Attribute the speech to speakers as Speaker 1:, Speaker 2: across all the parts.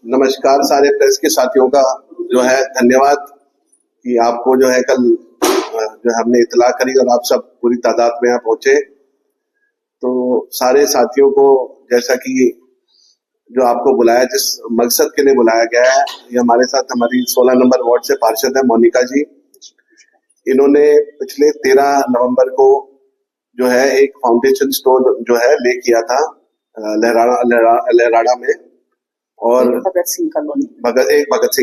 Speaker 1: नमस्कार सारे प्रेस के साथियों का जो है धन्यवाद कि आपको जो है कल जो है हमने इतला करी और आप सब पूरी तादाद में यहाँ पहुंचे। तो सारे साथियों को जैसा कि जो आपको बुलाया, जिस मकसद के लिए बुलाया गया है, ये हमारे साथ हमारी 16 नंबर वार्ड से पार्षद है मोनिका जी। इन्होंने पिछले 13 नवंबर को जो है एक फाउंडेशन स्टोन जो है ले किया था लहराड़ा में और भगत सिंह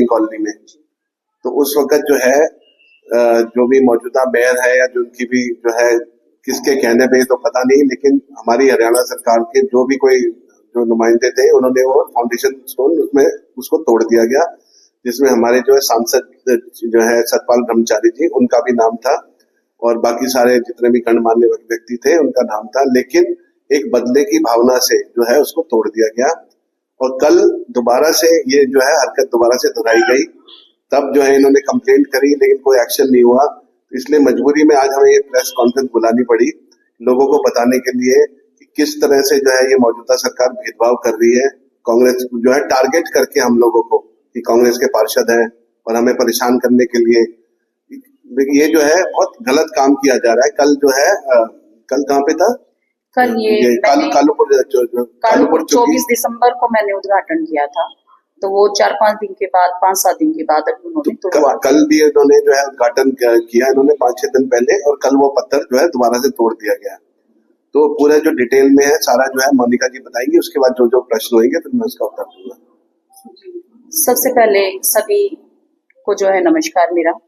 Speaker 1: कॉलोनी में। तो उस वक्त जो है जो भी मौजूदा मेयर है या जो उनकी भी जो है किसके कहने पे तो पता नहीं, लेकिन हमारी हरियाणा सरकार के जो भी कोई जो नुमाइंदे थे उन्होंने वो फाउंडेशन स्टोन उसमें उसको तोड़ दिया गया, जिसमें हमारे जो है सांसद जो है सतपाल ब्रह्मचारी जी उनका भी नाम था और बाकी सारे जितने भी गणमान्य व्यक्ति थे उनका नाम था। लेकिन एक बदले की भावना से जो है उसको तोड़ दिया गया और कल दोबारा से ये जो है हरकत दोबारा से दोहराई गई। तब जो है इन्होंने कंप्लेंट करी लेकिन कोई एक्शन नहीं हुआ, इसलिए मजबूरी में आज हमें ये प्रेस कॉन्फ्रेंस बुलानी पड़ी लोगों को बताने के लिए कि किस तरह से जो है ये मौजूदा सरकार भेदभाव कर रही है। कांग्रेस जो है टारगेट करके हम लोगों को कि कांग्रेस के पार्षद हैं और हमें परेशान करने के लिए ये जो है बहुत गलत काम किया जा रहा है। कल जो है कल कहाँ पे था?
Speaker 2: कल ये कालूपुर 24 दिसंबर को मैंने उद्घाटन किया था, तो वो 4-5 दिन के बाद 5-7 दिन के बाद अभी उन्होंने
Speaker 1: तो कल भी इन्होंने जो है उद्घाटन किया इन्होंने 5-6 दिन पहले, और कल वो पत्थर जो है दोबारा से तोड़ दिया गया। तो पूरा जो डिटेल में है सारा जो है मोनिका जी बताएंगी, उसके बाद जो जो प्रश्न होंगे तो मैं उसका उत्तर दूंगा।
Speaker 2: सबसे पहले सभी को जो है नमस्कार मेरा।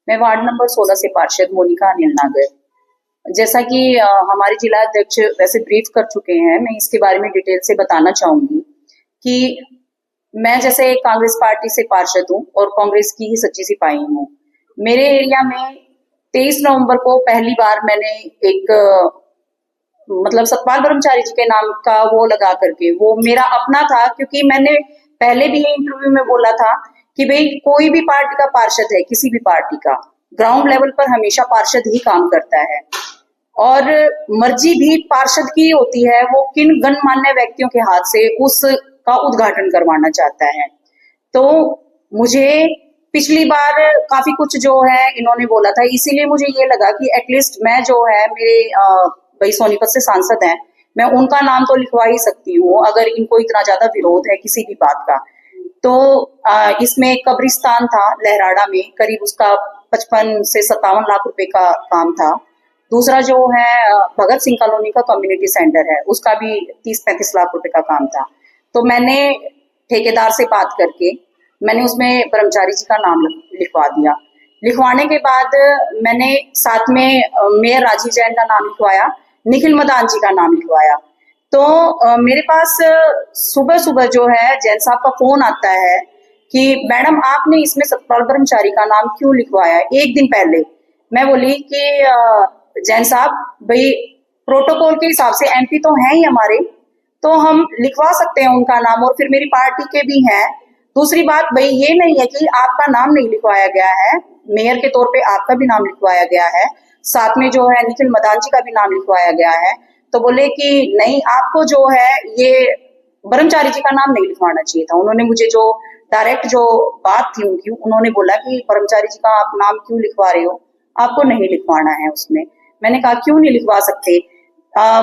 Speaker 2: मैं वार्ड नंबर 16 से पार्षद मोनिका अनिल नागर। जैसा कि हमारे जिला अध्यक्ष वैसे ब्रीफ कर चुके हैं, मैं इसके बारे में डिटेल से बताना चाहूंगी कि मैं जैसे कांग्रेस पार्टी से पार्षद हूँ और कांग्रेस की ही सच्ची सिपाही हूँ। मेरे एरिया में 23 नवंबर को पहली बार मैंने एक मतलब सतपाल ब्रह्मचारी जी के नाम का वो लगा करके, वो मेरा अपना था, क्योंकि मैंने पहले भी इंटरव्यू में बोला था कि भाई कोई भी पार्टी का पार्षद है, किसी भी पार्टी का, ग्राउंड लेवल पर हमेशा पार्षद ही काम करता है और मर्जी भी पार्षद की होती है वो किन गणमान्य व्यक्तियों के हाथ से उसका उद्घाटन करवाना चाहता है। तो मुझे पिछली बार काफी कुछ जो है इन्होंने बोला था, इसीलिए मुझे ये लगा कि एटलीस्ट मैं जो है मेरे भाई सोनीपत से सांसद हैं, मैं उनका नाम तो लिखवा ही सकती हूँ अगर इनको इतना ज्यादा विरोध है किसी भी बात का। तो इसमें कब्रिस्तान था लहराड़ा में, करीब उसका 55 से 57 लाख रुपए का काम था। दूसरा जो है भगत सिंह कॉलोनी का कम्युनिटी सेंटर है, उसका भी 30-35 लाख रुपए का काम था। तो मैंने ठेकेदार से बात करके मैंने उसमें ब्रह्मचारी जी का नाम लिखवा दिया। लिखवाने के बाद मैंने साथ में मेयर राजीव जैन का नाम लिखवाया, निखिल मदान जी का नाम लिखवाया। तो मेरे पास सुबह सुबह जो है जैन साहब का फोन आता है कि मैडम आपने इसमें सतपाल ब्रह्मचारी का नाम क्यों लिखवाया एक दिन पहले। मैं बोली कि जैन साहब भाई प्रोटोकॉल के हिसाब से एमपी तो हैं ही हमारे, तो हम लिखवा सकते हैं उनका नाम, और फिर मेरी पार्टी के भी हैं। दूसरी बात भाई ये नहीं है कि आपका नाम नहीं लिखवाया गया है, मेयर के तौर पे आपका भी नाम लिखवाया गया है, साथ में जो है निखिल मदान जी का भी नाम लिखवाया गया है। तो बोले कि नहीं, आपको जो है ये ब्रह्मचारी जी का नाम नहीं लिखवाना चाहिए था। उन्होंने मुझे जो डायरेक्ट जो बात थी उनकी, उन्होंने बोला कि ब्रह्मचारी जी का आप नाम क्यों लिखवा रहे हो, आपको नहीं लिखवाना है उसमें। मैंने कहा क्यों नहीं लिखवा सकते।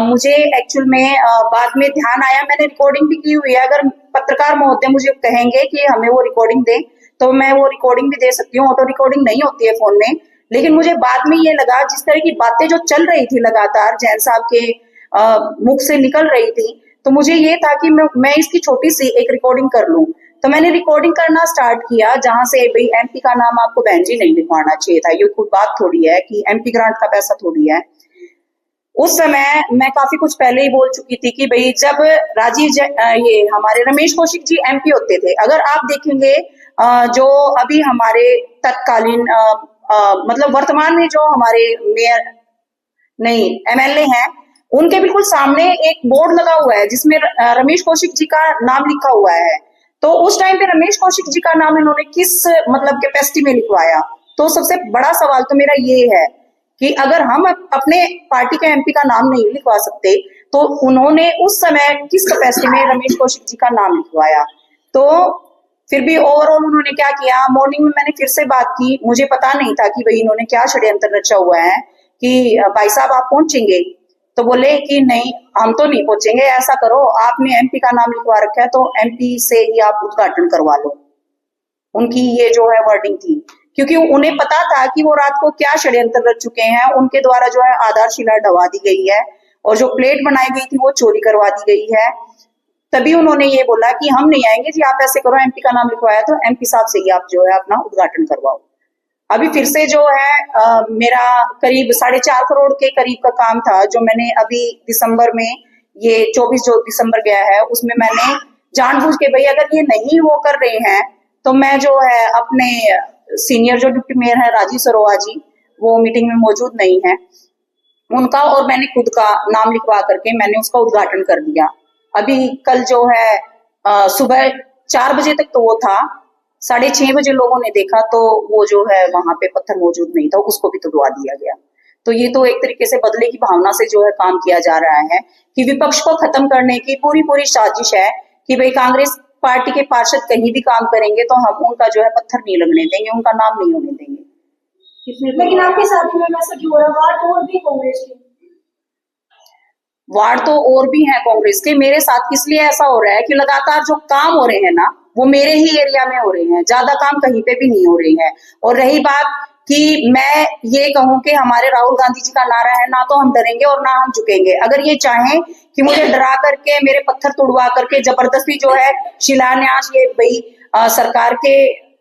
Speaker 2: मुझे एक्चुअल में बाद में ध्यान आया, मैंने रिकॉर्डिंग भी की हुई है, अगर पत्रकार महोदय मुझे कहेंगे कि हमें वो रिकॉर्डिंग दें तो मैं वो रिकॉर्डिंग भी दे सकती हूँ। ऑटो रिकॉर्डिंग नहीं होती है फोन में, लेकिन मुझे बाद में ये लगा जिस तरह की बातें जो चल रही थी लगातार जैन साहब के मुख से निकल रही थी, तो मुझे ये था कि मैं इसकी छोटी सी एक रिकॉर्डिंग कर लूं। तो मैंने रिकॉर्डिंग करना स्टार्ट किया, जहां से भाई एमपी का नाम आपको बहन जी नहीं लिखवाना चाहिए था, ये कोई बात थोड़ी है कि एमपी ग्रांट का पैसा थोड़ी है। उस समय मैं काफी कुछ पहले ही बोल चुकी थी कि भाई जब ये हमारे रमेश कौशिक जी एमपी होते थे, अगर आप देखेंगे जो अभी हमारे तत्कालीन मतलब वर्तमान में जो हमारे मेयर नहीं एमएलए हैं, उनके बिल्कुल सामने एक बोर्ड लगा हुआ है जिसमें रमेश कौशिक जी का नाम लिखा हुआ है। तो उस टाइम पे रमेश कौशिक जी का नाम इन्होंने किस मतलब कैपेसिटी में लिखवाया। तो सबसे बड़ा सवाल तो मेरा ये है कि अगर हम अपने पार्टी के एमपी का नाम नहीं लिखवा सकते तो उन्होंने उस समय किस कैपेसिटी में रमेश कौशिक जी का नाम लिखवाया। तो फिर भी ओवरऑल उन्होंने क्या किया, मॉर्निंग में मैंने फिर से बात की, मुझे पता नहीं था कि भाई इन्होंने क्या षड्यंत्र रचा हुआ है कि भाई साहब आप पहुंचेंगे, तो बोले कि नहीं हम तो नहीं पहुंचेंगे, ऐसा करो आपने एमपी का नाम लिखवा रखा है तो एमपी से ही आप उद्घाटन करवा लो। उनकी ये जो है वर्डिंग थी, क्योंकि उन्हें पता था कि वो रात को क्या षड्यंत्र रच चुके हैं, उनके द्वारा जो है आधारशिला ढवा दी गई है और जो प्लेट बनाई गई थी वो चोरी करवा दी गई है। तभी उन्होंने ये बोला कि हम नहीं आएंगे जी, आप ऐसे करो एमपी का नाम लिखवाया तो एमपी साहब से ही आप जो है अपना उद्घाटन करवाओ। अभी फिर से जो है मेरा करीब 4.5 करोड़ के करीब का काम था, जो मैंने अभी दिसंबर में, ये 24 जो दिसंबर गया है उसमें मैंने जानबूझ के, भाई अगर ये नहीं वो कर रहे हैं तो मैं जो है अपने सीनियर जो डिप्टी मेयर है राजीव सरोवा जी, वो मीटिंग में मौजूद नहीं है, उनका और मैंने खुद का नाम लिखवा करके मैंने उसका उद्घाटन कर दिया। अभी कल जो है सुबह 4 बजे तक तो वो था, 6:30 बजे लोगों ने देखा तो वो जो है वहां पे पत्थर मौजूद नहीं था, उसको भी तुड़वा दिया गया। तो ये तो एक तरीके से बदले की भावना से जो है काम किया जा रहा है कि विपक्ष को खत्म करने की पूरी साजिश है कि भाई कांग्रेस पार्टी के पार्षद कहीं भी काम करेंगे तो हम उनका जो है पत्थर नहीं लगने देंगे, उनका नाम नहीं होने देंगे।
Speaker 3: लेकिन आपके साथ में ऐसा क्यों हो रहा है? वार्ड और भी कांग्रेस के,
Speaker 2: वार्ड तो और भी हैं कांग्रेस के, मेरे साथ इसलिए ऐसा हो रहा है कि लगातार जो काम हो रहे हैं ना वो मेरे ही एरिया में हो रहे हैं, ज्यादा काम कहीं पे भी नहीं हो रही है। और रही बात कि मैं ये कहूं कि हमारे राहुल गांधी जी का नारा है, ना तो हम डरेंगे और ना हम झुकेंगे। अगर ये चाहें कि मुझे डरा करके मेरे पत्थर तुड़वा करके जबरदस्ती जो है शिलान्यास, ये भाई सरकार के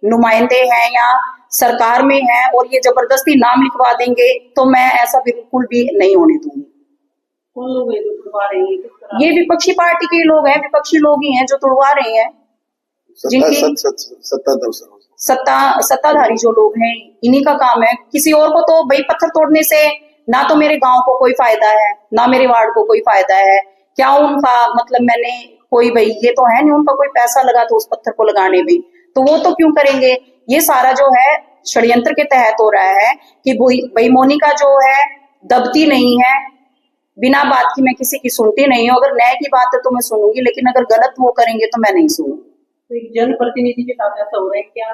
Speaker 2: नुमाइंदे हैं या सरकार में हैं और ये जबरदस्ती नाम लिखवा देंगे, तो मैं ऐसा बिल्कुल भी नहीं होने दूंगी।
Speaker 3: कौन लोग हैं जो तुड़वा रहे हैं?
Speaker 2: ये विपक्षी पार्टी के लोग हैं, विपक्षी लोग ही हैं जो तुड़वा रहे हैं, जिनकी सत्ताधारी जो लोग हैं इन्हीं का काम है। किसी और को तो भाई पत्थर तोड़ने से ना तो मेरे गांव को कोई फायदा है ना मेरे वार्ड को कोई फायदा है, क्या उनका मतलब मैंने कोई, भाई ये तो है नहीं उनका कोई पैसा लगा तो उस पत्थर को लगाने में, तो वो तो क्यों करेंगे। ये सारा जो है षड्यंत्र के तहत हो रहा है कि भाई मोनिका जो है दबती नहीं है, बिना बात की मैं किसी की सुनती नहीं हूँ, अगर न्याय की बात है तो मैं सुनूंगी, लेकिन अगर गलत वो करेंगे तो मैं नहीं सुनूंगी।
Speaker 3: तो एक जनप्रतिनिधि के साथ ऐसा हो रहा है, क्या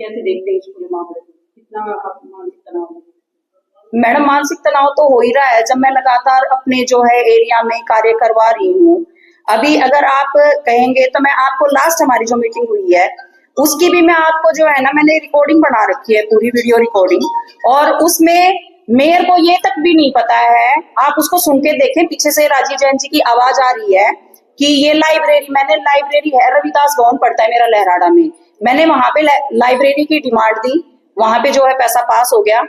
Speaker 3: कैसे देखते हैं इस पूरे मामले को? कितना मानसिक तनाव है?
Speaker 2: मैडम मानसिक तनाव तो हो ही रहा है, जब मैं लगातार अपने जो है एरिया में कार्य करवा रही हूँ। अभी अगर आप कहेंगे तो मैं आपको लास्ट हमारी जो मीटिंग हुई है उसकी भी मैं आपको जो है ना मैंने रिकॉर्डिंग बना रखी है, पूरी वीडियो रिकॉर्डिंग, और उसमें मेयर को ये तक भी नहीं पता है, आप उसको सुन के देखें, पीछे से राजीव जैन जी की आवाज आ रही है कि ये लाइब्रेरी, मैंने लाइब्रेरी है रविदास भवन पड़ता है मेरा लहराड़ा में, मैंने वहां पे लाइब्रेरी की डिमांड दी, वहां पे जो है पैसा पास हो गया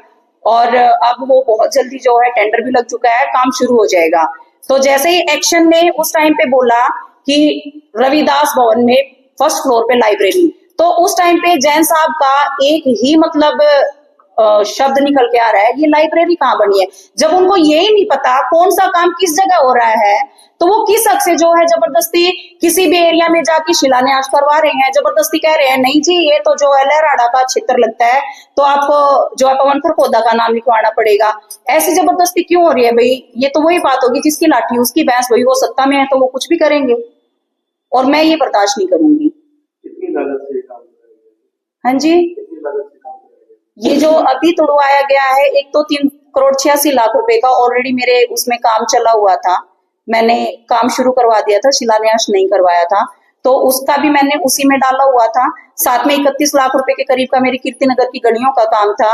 Speaker 2: और अब वो बहुत जल्दी जो है टेंडर भी लग चुका है, काम शुरू हो जाएगा। तो जैसे ही एक्शन ने उस टाइम पे बोला कि रविदास भवन में फर्स्ट फ्लोर पे लाइब्रेरी, तो उस टाइम पे जैन साहब का एक ही मतलब शब्द निकल के आ रहा है, ये लाइब्रेरी कहाँ बनी है। जब उनको यही नहीं पता कौन सा काम किस जगह हो रहा है तो वो किस हक से जो है जबरदस्ती किसी भी एरिया में जाके शिलान्यास करवा रहे हैं, जबरदस्ती कह रहे हैं नहीं जी ये तो जो है लहराड़ा का क्षेत्र लगता है तो आपको जो है पवनखर पौधा का नाम लिखवाना पड़ेगा। ऐसी जबरदस्ती क्यों हो रही है भाई? ये तो वही बात होगी जिसकी लाठी उसकी भैंस, भाई वो सत्ता में है तो वो कुछ भी करेंगे और मैं ये बर्दाश्त नहीं करूंगी। हाँ जी, ये जो अभी तुड़वाया गया है एक तो 3,86,00,000 रुपए का ऑलरेडी मेरे उसमें काम चला हुआ था, मैंने काम शुरू करवा दिया था, शिलान्यास नहीं करवाया था, तो उसका भी मैंने उसी में डाला हुआ था। साथ में 31 लाख रुपए के करीब का मेरी कीर्तिनगर की गलियों का काम था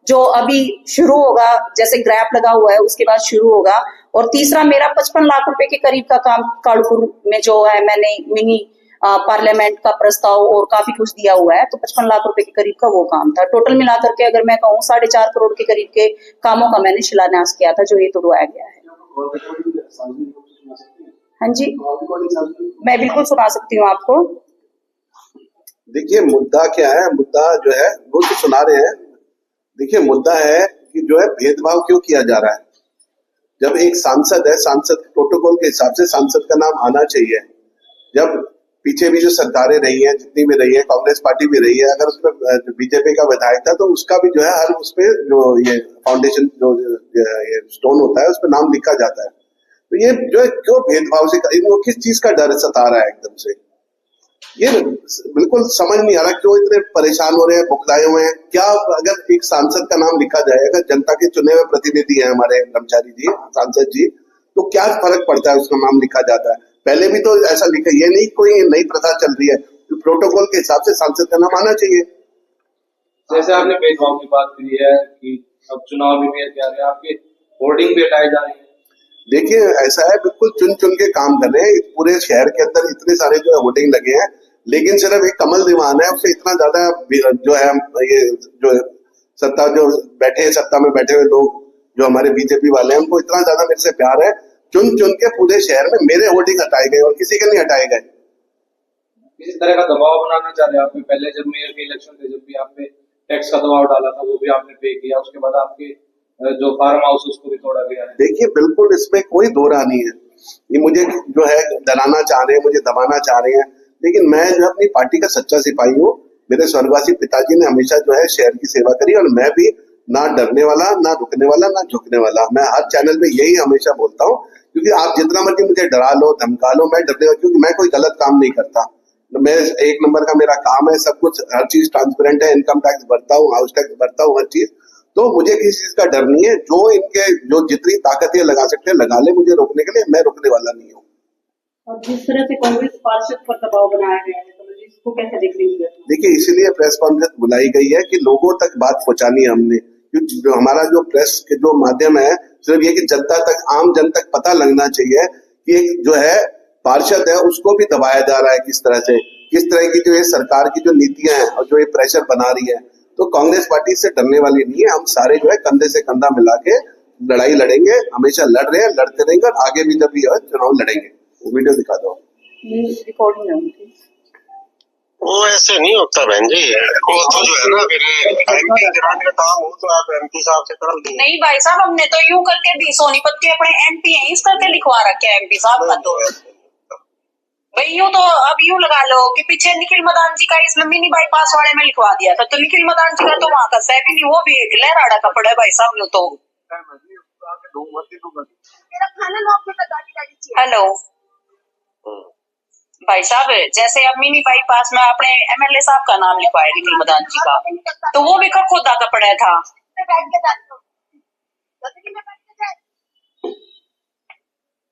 Speaker 2: जो अभी शुरू होगा, जैसे ग्रैप लगा हुआ है उसके बाद शुरू होगा। और तीसरा मेरा 55 लाख रुपए के करीब का काम कालपुर में जो है मैंने मिनी पार्लियामेंट का प्रस्ताव और काफी कुछ दिया हुआ है, तो 55 लाख रुपए के करीब का वो काम था। टोटल मिलाकर के अगर मैं कहूँ 4.5 करोड़ के करीब के कामों का मैंने शिलान्यास किया था जो ये तुड़वाया गया है। हाँ जी, मैं बिल्कुल सुना सकती हूँ आपको।
Speaker 1: देखिए मुद्दा क्या है, मुद्दा जो है वो तो सुना रहे हैं। देखिए मुद्दा है कि जो है भेदभाव क्यों किया जा रहा है। जब एक सांसद है, सांसद प्रोटोकॉल के हिसाब से सांसद का नाम आना चाहिए। जब पीछे भी जो सरकारें रही हैं, जितनी भी रही है, कांग्रेस पार्टी भी रही है, अगर उसमें बीजेपी का विधायक था तो उसका भी जो है हर उसपे जो ये फाउंडेशन जो ये स्टोन होता है उस पर नाम लिखा जाता है। तो ये जो है क्यों भेदभाव से, इनको किस चीज का डर सता रहा है एकदम से। ये बिल्कुल समझ नहीं आ रहा क्यों इतने परेशान हो रहे हैं, बुखलाए हुए हैं। क्या अगर एक सांसद का नाम लिखा जाए, अगर जनता के चुने हुए प्रतिनिधि हैं हमारे ब्रह्मचारी जी, सांसद जी, तो क्या फर्क पड़ता है उसका नाम लिखा जाता है। पहले भी तो ऐसा लिखा, ये नहीं कोई नई प्रथा चल रही है, तो प्रोटोकॉल के हिसाब से सांसद का नाम आना चाहिए।
Speaker 4: जैसे आपने भेदभाव की बात करी है कि अब चुनाव भी मेयर क्या है, आपके होर्डिंग भी हटाए जा रहे हैं।
Speaker 1: देखिए ऐसा है, बिल्कुल चुन चुन के काम कर रहे हैं। पूरे शहर के अंदर इतने सारे जो है होर्डिंग लगे हैं, लेकिन सिर्फ एक कमल दीवान है, उससे इतना ज्यादा जो है ये जो सत्ता जो बैठे हैं, सत्ता में बैठे हुए लोग जो हमारे बीजेपी वाले हैं, उनको इतना ज्यादा मेरे से प्यार है, चुन चुन के पूरे शहर में मेरे होर्डिंग हटाए गए और किसी के नहीं हटाए गए।
Speaker 4: किसी तरह का दबाव बनाना चाह रहे हैं आपने, पहले जब मेयर के इलेक्शन थे, जब भी आपने टैक्स का दबाव डाला था, वो भी आपने पे किया, उसके बाद आपके जो फार्म हाउस उसको भी तोड़ा गया है।
Speaker 1: देखिए बिल्कुल इसमें कोई दो राह नहीं है, ये मुझे जो है डराना चाह रहे हैं, मुझे दबाना चाह रहे हैं, लेकिन मैं जो अपनी पार्टी का सच्चा सिपाही हूँ। मेरे स्वर्गवासी पिताजी ने हमेशा जो है शहर की सेवा करी और मैं भी ना डरने वाला, ना रुकने वाला, ना झुकने वाला। मैं हर चैनल पे यही हमेशा बोलता हूँ, क्योंकि आप जितना मर्जी मुझे डरा लो, धमका लो, मैं डरने वाला, क्योंकि मैं कोई गलत काम नहीं करता। मैं एक नंबर का मेरा काम है, सब कुछ हर चीज ट्रांसपेरेंट है, इनकम टैक्स भरता हूँ, हाउस टैक्स भरता हूँ, हर चीज। तो मुझे किसी चीज का डर नहीं है। जो इनके जो जितनी ताकत ये लगा सकते हैं लगा ले मुझे रोकने के लिए, मैं रुकने वाला नहीं हूँ।
Speaker 3: और जिस तरह से कांग्रेस पार्षद पर दबाव बनाया गया है, तो इसको कैसे देख रही है?
Speaker 1: देखिए इसीलिए प्रेस कॉन्फ्रेंस बुलाई गई है कि लोगों तक बात पहुंचानी है हमने, क्योंकि जो हमारा जो प्रेस के जो माध्यम है सिर्फ ये कि जनता तक, आम जन तक पता लगना चाहिए कि एक जो है पार्षद है उसको भी दबाया जा रहा है किस तरह की जो ये सरकार की जो नीतियां हैं और जो ये प्रेशर बना रही है। तो कांग्रेस पार्टी से डरने वाली नहीं है, हम सारे जो है कंधे से कंधा मिला के लड़ाई लड़ेंगे, हमेशा लड़ रहे हैं, लड़ते रहेंगे और आगे भी जब भी चुनाव लड़ेंगे। वो वीडियो दिखा दो।
Speaker 2: रिकॉर्डिंग है
Speaker 5: वो ऐसे नहीं होता बहन जी, वो तो जो है ना फिर एमपी ग्रांट का काम हो तो आप एमपी साहब से कर दीजिए।
Speaker 6: नहीं भाई साहब, हमने तो यूं करके भी सोनीपत के अपने एमपी हैं इस करके लिखवा रखे हैं एमपी साहब का। तो भाई यूं तो अब यूं लगा लो कि पीछे निखिल मदान जी का इसमें मिनी बाईपास वाले में लिखवा दिया था, तो निखिल मदान जी का तो वहां का सह भी नहीं, वो भी एक लहराड़ा का पड़ा है भाई साहब ने। तो हेलो भाई साहब, जैसे अब मिनी बाईपास में अपने एमएलए साहब का नाम लिखवाया निखिल मदान जी का, तो वो भी खोदा का पड़ा था।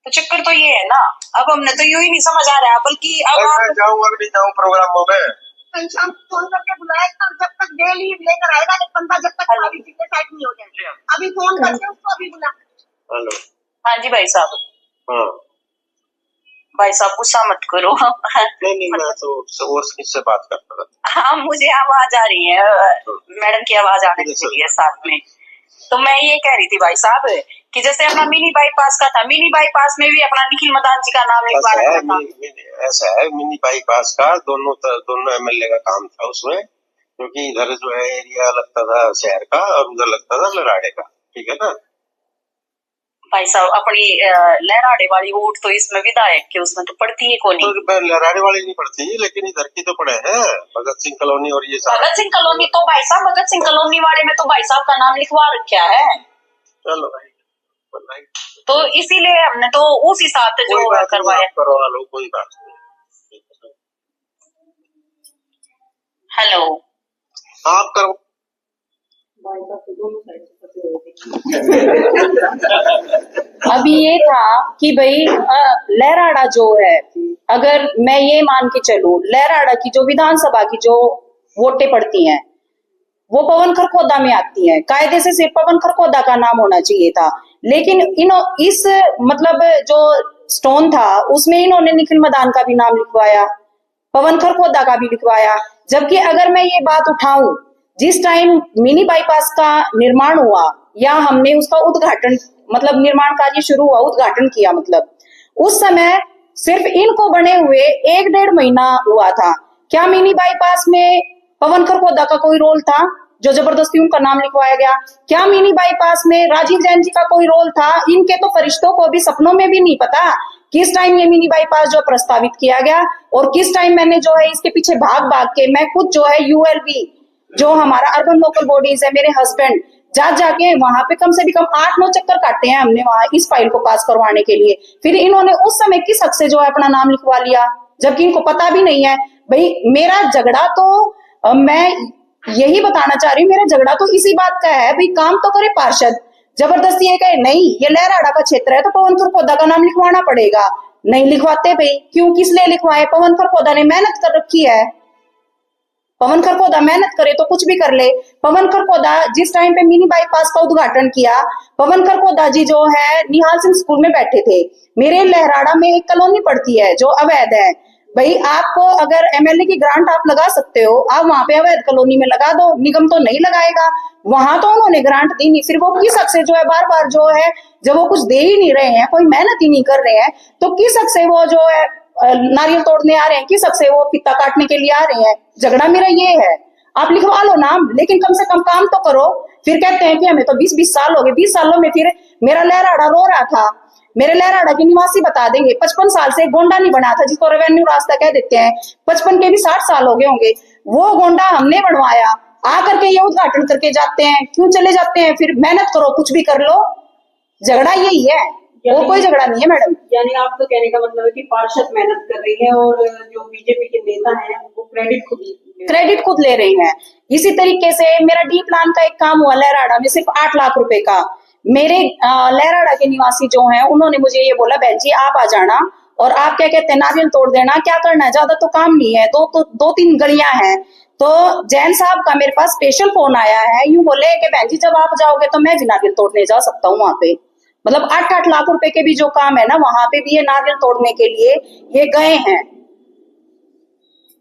Speaker 6: तो चक्कर तो ये है ना, अब हमने तो यूं ही नहीं समझ आ रहा है, बल्कि अब
Speaker 5: मैं जाऊंगा कि नहीं जाऊं प्रोग्रामों में,
Speaker 7: शाम फोन करके बुलाया, जब तक डेली लेकर आएगा, जब बंदा जब तक साइड नहीं हो जाए, अभी फोन करके उसको अभी बुला।
Speaker 5: हेलो
Speaker 6: हाँ जी भाई साहब।
Speaker 5: हाँ
Speaker 6: भाई साहब गुस्सा मत करो।
Speaker 5: नहीं मैं तो और किससे बात करता था।
Speaker 6: हाँ मुझे आवाज आ रही है, मैडम की आवाज आने लगी है साथ में। तो मैं ये कह रही थी भाई साहब कि जैसे अपना मिनी बाईपास का था, मिनी बाईपास में भी अपना निखिल मदान जी का नाम लिखवा रखा था।
Speaker 5: ऐसा है, मिनी बाईपास का दोनों एमएलए का काम था उसमें, क्योंकि इधर जो है एरिया लगता था शहर का और उधर लगता था लराड़े का, ठीक है ना
Speaker 6: भाई साहब। अपनी लहराड़े वाली वोट तो इसमें विधायक के उसमें तो पड़ती है कोनी,
Speaker 5: तो लहराड़े वाली नहीं पड़ती, लेकिन इधर की तो पड़े हैं, भगत सिंह कॉलोनी और ये
Speaker 6: भगत सिंह कॉलोनी। तो भाई साहब भगत सिंह कॉलोनी वाले में तो भाई साहब का नाम लिखवा रखा है।
Speaker 5: चलो भाई,
Speaker 6: तो इसीलिए हमने तो उस हिसाब से जो करवाया।
Speaker 5: करवा लो, कोई बात नहीं।
Speaker 6: हेलो
Speaker 5: आप करो।
Speaker 2: अभी ये था कि भाई लहराड़ा जो है, अगर मैं ये मान के चलूं, लहराड़ा की जो विधानसभा की जो वोटें पड़ती हैं वो पवन खरखोदा में आती हैं। कायदे से सिर्फ पवन खरखोदा का नाम होना चाहिए था, लेकिन इस मतलब जो स्टोन था उसमें इन्होंने निखिल मदान का भी नाम लिखवाया, पवन खरखोदा का भी लिखवाया। जबकि अगर मैं ये बात उठाऊं, जिस टाइम मिनी बाईपास का निर्माण हुआ या हमने उसका उद्घाटन मतलब निर्माण कार्य शुरू हुआ, उद्घाटन किया, मतलब उस समय सिर्फ इनको बने हुए 1-1.5 महीना हुआ था। क्या मिनी बाईपास में पवन खरखोदा का कोई रोल था जो जबरदस्ती उनका नाम लिखवाया गया? क्या मिनी बाईपास में राजीव जैन जी का कोई रोल था? इनके तो फरिश्तों को भी सपनों में भी नहीं पता किस टाइम ये मिनी बाईपास जो प्रस्तावित किया गया और किस टाइम मैंने जो है इसके पीछे भाग भाग के, मैं खुद जो है ULB जो हमारा अर्बन लोकल बॉडीज है, मेरे हस्बैंड जाके वहां पे कम से भी कम 8-9 चक्कर काटे हैं हमने वहां इस फाइल को पास करवाने के लिए। फिर इन्होंने उस समय किस हक से जो है अपना नाम लिखवा लिया, जबकि इनको पता भी नहीं है। भाई मेरा झगड़ा तो मैं यही बताना चाह रही हूँ, मेरा झगड़ा तो इसी बात का है, भाई काम तो करे पार्षद, जबरदस्ती ये कहे नहीं ये लहराड़ा का क्षेत्र है तो पवन खरपोदा का नाम लिखवाना पड़ेगा, नहीं लिखवाते भाई, क्यों किस लिए लिखवाए? पवन खरपोदा ने मेहनत कर रखी है, पवन खरपोदा मेहनत करे तो कुछ भी कर ले। पवन खरपोदा जिस टाइम पे मिनी बाईपास का उद्घाटन किया, पवन खरपोदा जी जो है निहाल सिंह स्कूल में बैठे थे। मेरे लहराड़ा में एक कॉलोनी पड़ती है जो अवैध है, भाई आपको अगर एमएलए की ग्रांट आप लगा सकते हो, आप वहां पे अवैध कॉलोनी में लगा दो, निगम तो नहीं लगाएगा, वहां तो उन्होंने ग्रांट दी नहीं, फिर वो किस हक से जो है बार बार जो है जब वो कुछ दे ही नहीं रहे हैं, कोई मेहनत ही नहीं कर रहे हैं, तो किस हक से वो जो है नारियल तोड़ने आ रहे हैं, किस हक से वो पिता काटने के लिए आ रहे हैं? झगड़ा मेरा ये है, आप लिखवा लो नाम, लेकिन कम से कम काम तो करो। फिर कहते हैं कि हमें तो 20-20 साल हो गए, 20 सालों में फिर मेरा लहराड़ा रो रहा था, मेरे लहराड़ा के निवासी बता देंगे 55 साल से गोंडा नहीं बना था, जिसको रेवेन्यू रास्ता कह देते हैं, 55 के भी 60 साल हो गए होंगे, वो गोंडा हमने बनवाया, आकर के ये उद्घाटन करके जाते हैं, क्यों चले जाते हैं? फिर मेहनत करो, कुछ भी कर लो, झगड़ा यही है, वो कोई झगड़ा नहीं है मैडम।
Speaker 3: यानी आप तो कहने का मतलब है कि पार्षद मेहनत कर रही है और जो बीजेपी के नेता हैं वो क्रेडिट खुद
Speaker 2: ले रहे हैं। इसी तरीके से मेरा डी प्लान का एक काम हुआ लहराड़ा में, सिर्फ 8 लाख रुपए का। मेरे लहराड़ा के निवासी जो हैं उन्होंने मुझे ये बोला, बहन जी आप आ जाना और आप क्या कहते हैं नारियल तोड़ देना, क्या करना है, ज्यादा तो काम नहीं है, 2-3 गलियां हैं। तो जैन साहब का मेरे पास स्पेशल फोन आया है, यूं बोले कि बहन जी जब आप जाओगे तो मैं भी नारियल तोड़ने जा सकता हूँ वहां पे। मतलब 8-8 लाख रुपए के भी जो काम है ना, वहां पे भी ये नारियल तोड़ने के लिए ये गए हैं।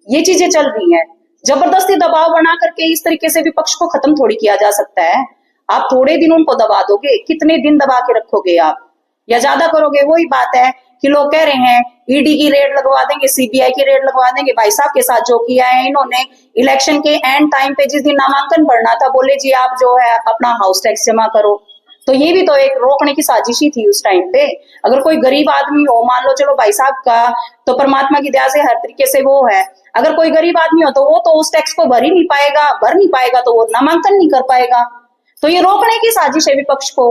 Speaker 2: ये चीजें चल रही हैं, जबरदस्ती दबाव बना करके इस तरीके से विपक्ष को खत्म थोड़ी किया जा सकता है। आप थोड़े दिन उनको दबा दोगे, कितने दिन दबा के रखोगे आप, या ज्यादा करोगे? वही बात है कि लोग कह रहे हैं ईडी की रेड लगवा देंगे, सीबीआई की रेड लगवा देंगे। भाई साहब के साथ जो किया है इन्होंने, इलेक्शन के एंड टाइम पे जिस दिन नामांकन भरना था, बोले जी आप जो है अपना हाउस टैक्स जमा करो, तो ये भी तो एक रोकने की साजिश ही थी उस टाइम पे। अगर कोई गरीब आदमी हो, मान लो चलो भाई साहब का तो परमात्मा की दया से हर तरीके से वो है, अगर कोई गरीब आदमी हो तो वो तो उस टैक्स को भर नहीं पाएगा तो वो नामांकन नहीं कर पाएगा। तो ये रोकने की साजिश है विपक्ष को।